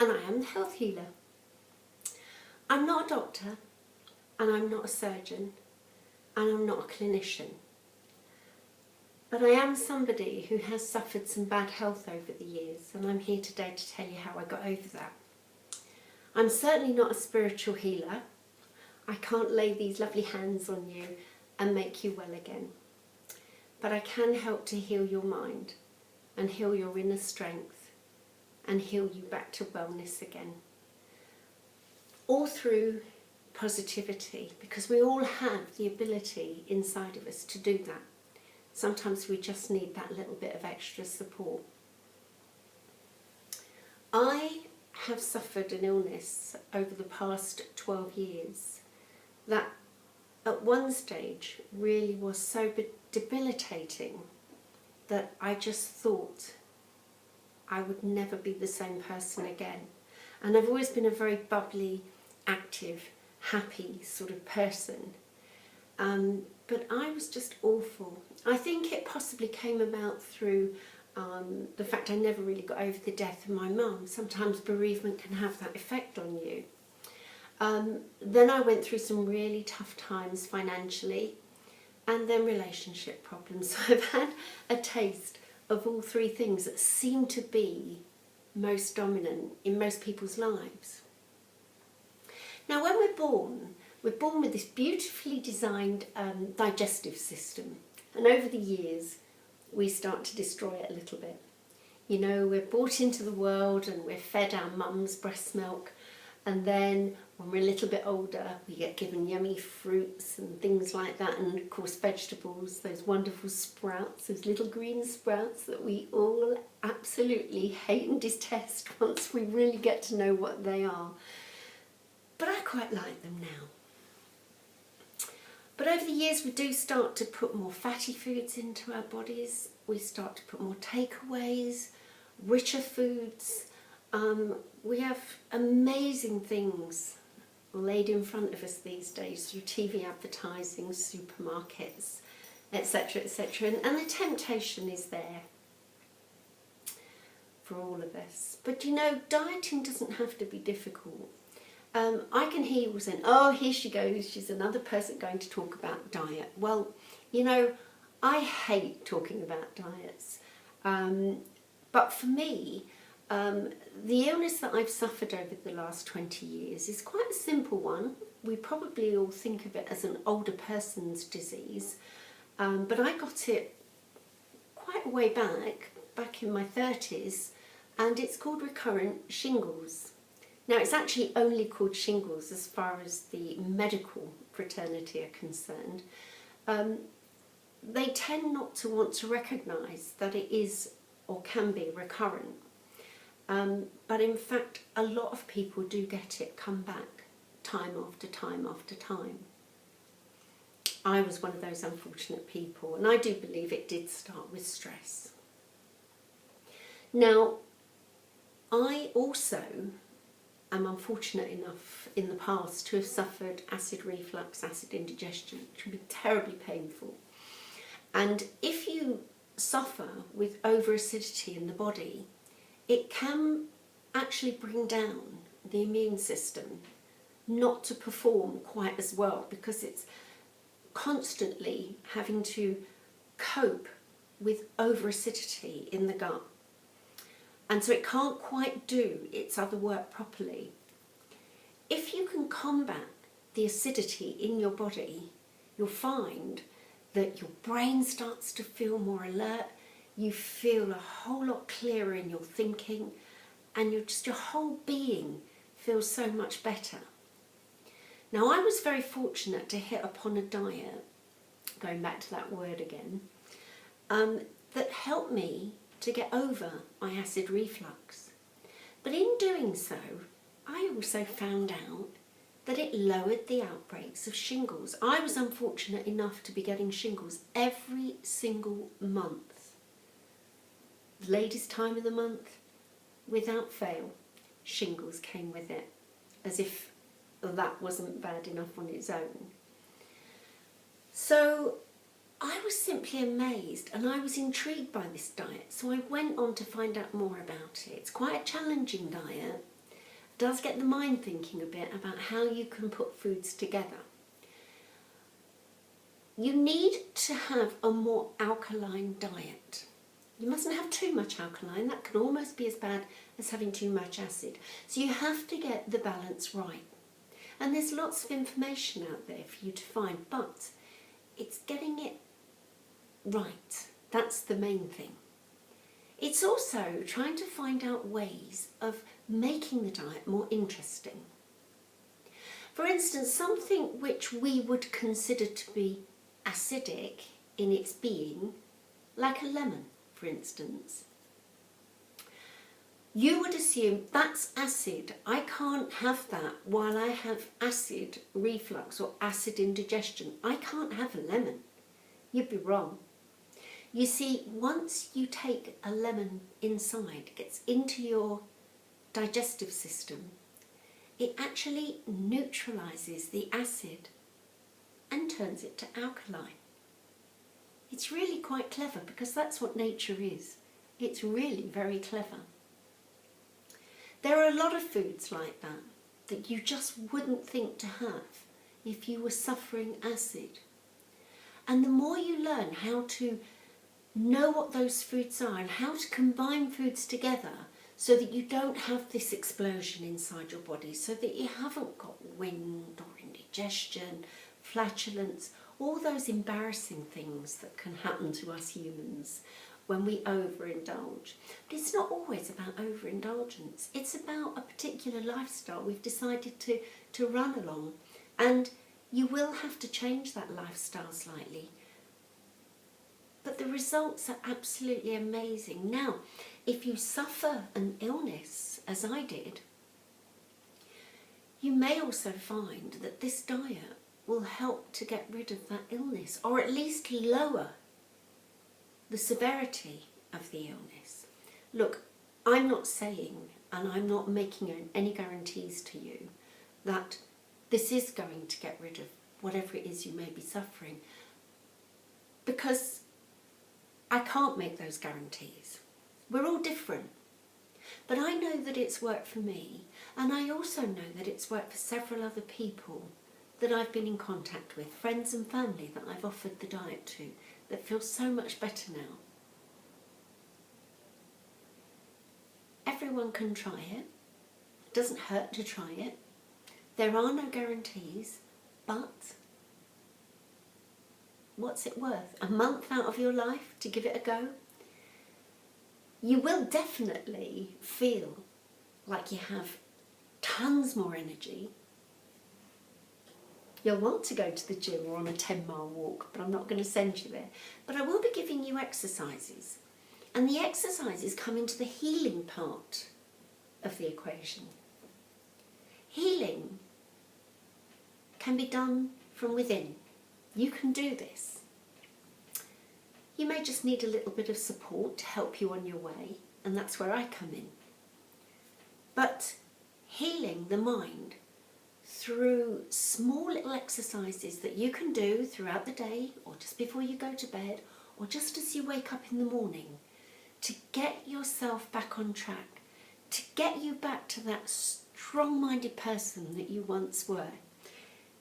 and I am the health healer. I'm not a doctor, and I'm not a surgeon, and I'm not a clinician. But I am somebody who has suffered some bad health over the years, and I'm here today to tell you how I got over that. I'm certainly not a spiritual healer. I can't lay these lovely hands on you and make you well again. But I can help to heal your mind and heal your inner strength and heal you back to wellness again. All through positivity, because we all have the ability inside of us to do that. Sometimes we just need that little bit of extra support. I have suffered an illness over the past 12 years that at one stage really was so debilitating that I just thought I would never be the same person again. And I've always been a very bubbly, active, happy sort of person. But I was just awful. I think it possibly came about through the fact I never really got over the death of my mum. Sometimes bereavement can have that effect on you. Then I went through some really tough times financially, and then relationship problems. So I've had a taste of all three things that seem to be most dominant in most people's lives. Now when we're born with this beautifully designed digestive system, and over the years we start to destroy it a little bit. You know, we're brought into the world and we're fed our mum's breast milk, and then when we're a little bit older we get given yummy fruits and things like that, and of course vegetables, those wonderful sprouts, those little green sprouts that we all absolutely hate and detest once we really get to know what they are. But I quite like them now. But over the years we do start to put more fatty foods into our bodies, we start to put more takeaways, richer foods. We have amazing things laid in front of us these days through TV advertising, supermarkets, etc., etc. And the temptation is there for all of us. But you know, dieting doesn't have to be difficult. I can hear you saying, oh, here she goes, she's another person going to talk about diet. Well, you know, I hate talking about diets. But for me, the illness that I've suffered over the last 20 years is quite a simple one. We probably all think of it as an older person's disease, but I got it quite a way back in my 30s, and it's called recurrent shingles. Now it's actually only called shingles as far as the medical fraternity are concerned. They tend not to want to recognise that it is or can be recurrent. But in fact, a lot of people do get it come back time after time after time. I was one of those unfortunate people, and I do believe it did start with stress. Now, I also am unfortunate enough in the past to have suffered acid reflux, acid indigestion, which can be terribly painful. And if you suffer with over-acidity in the body, it can actually bring down the immune system not to perform quite as well, because it's constantly having to cope with over-acidity in the gut. And so it can't quite do its other work properly. If you can combat the acidity in your body, you'll find that your brain starts to feel more alert, you feel a whole lot clearer in your thinking, and your whole being feels so much better. Now, I was very fortunate to hit upon a diet, going back to that word again, that helped me to get over my acid reflux. But in doing so, I also found out that it lowered the outbreaks of shingles. I was unfortunate enough to be getting shingles every single month. The latest time of the month, without fail, shingles came with it, as if that wasn't bad enough on its own. So I was simply amazed, and I was intrigued by this diet, so I went on to find out more about it. It's quite a challenging diet, does get the mind thinking a bit about how you can put foods together. You need to have a more alkaline diet. You mustn't have too much alkaline. That can almost be as bad as having too much acid. So you have to get the balance right. And there's lots of information out there for you to find, but it's getting it right. That's the main thing. It's also trying to find out ways of making the diet more interesting. For instance, something which we would consider to be acidic in its being, like a lemon, for instance. You would assume that's acid. I can't have that while I have acid reflux or acid indigestion. I can't have a lemon. You'd be wrong. You see, once you take a lemon inside, it gets into your digestive system, it actually neutralises the acid and turns it to alkaline. It's really quite clever because that's what nature is. It's really very clever. There are a lot of foods like that that you just wouldn't think to have if you were suffering acid. And the more you learn how to know what those foods are and how to combine foods together so that you don't have this explosion inside your body, so that you haven't got wind or indigestion, flatulence, all those embarrassing things that can happen to us humans when we overindulge. But it's not always about overindulgence. It's about a particular lifestyle we've decided to run along, and you will have to change that lifestyle slightly. But the results are absolutely amazing. Now, if you suffer an illness, as I did, you may also find that this diet will help to get rid of that illness, or at least lower the severity of the illness. Look, I'm not saying, and I'm not making any guarantees to you, that this is going to get rid of whatever it is you may be suffering, because I can't make those guarantees. We're all different. But I know that it's worked for me, and I also know that it's worked for several other people that I've been in contact with, friends and family that I've offered the diet to, that feel so much better now. Everyone can try it. It doesn't hurt to try it. There are no guarantees, but what's it worth? A month out of your life to give it a go? You will definitely feel like you have tons more energy. You'll want to go to the gym or on a 10-mile walk, but I'm not going to send you there. But I will be giving you exercises. And the exercises come into the healing part of the equation. Healing can be done from within. You can do this. You may just need a little bit of support to help you on your way, and that's where I come in. But healing the mind through small little exercises that you can do throughout the day, or just before you go to bed, or just as you wake up in the morning, to get yourself back on track, to get you back to that strong-minded person that you once were.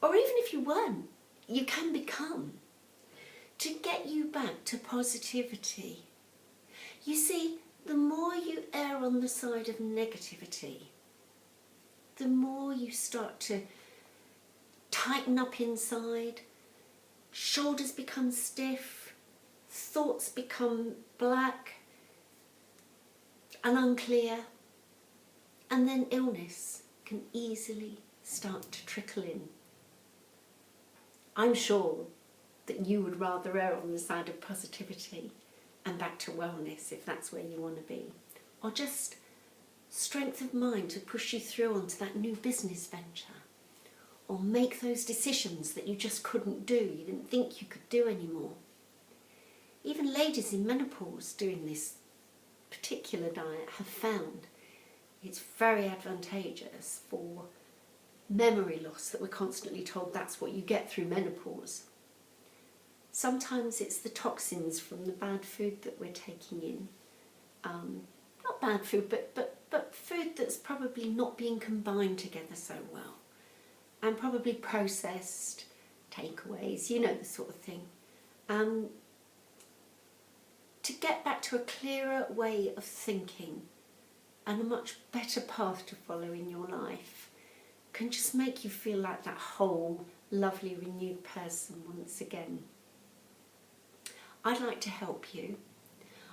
Or even if you weren't, you can become, to get you back to positivity. You see, the more you err on the side of negativity, the more you start to tighten up inside, shoulders become stiff, thoughts become black and unclear, and then illness can easily start to trickle in. I'm sure that you would rather err on the side of positivity and back to wellness if that's where you want to be. Or just strength of mind to push you through onto that new business venture. Or make those decisions that you just couldn't do, you didn't think you could do anymore. Even ladies in menopause doing this particular diet have found it's very advantageous for memory loss that we're constantly told that's what you get through menopause. Sometimes it's the toxins from the bad food that we're taking in. Not bad food, but food that's probably not being combined together so well, and probably processed takeaways, you know, the sort of thing. To get back to a clearer way of thinking and a much better path to follow in your life can just make you feel like that whole, lovely, renewed person once again. I'd like to help you.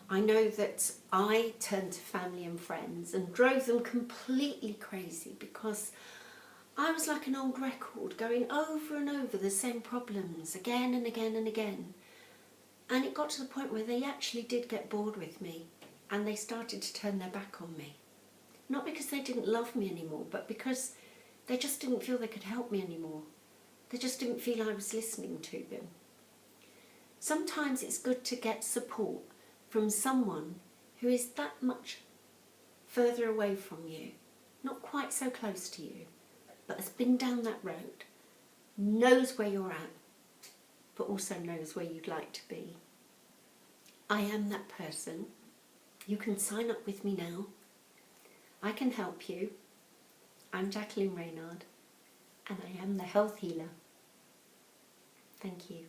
I know that I turned to family and friends and drove them completely crazy because I was like an old record going over and over the same problems again and again and again. And it got to the point where they actually did get bored with me and they started to turn their back on me. Not because they didn't love me anymore, but because they just didn't feel they could help me anymore. They just didn't feel I was listening to them. Sometimes it's good to get support from someone who is that much further away from you, not quite so close to you, but has been down that road, knows where you're at, but also knows where you'd like to be. I am that person. You can sign up with me now. I can help you. I'm Jacqueline Reynard, and I am the Health Healer. Thank you.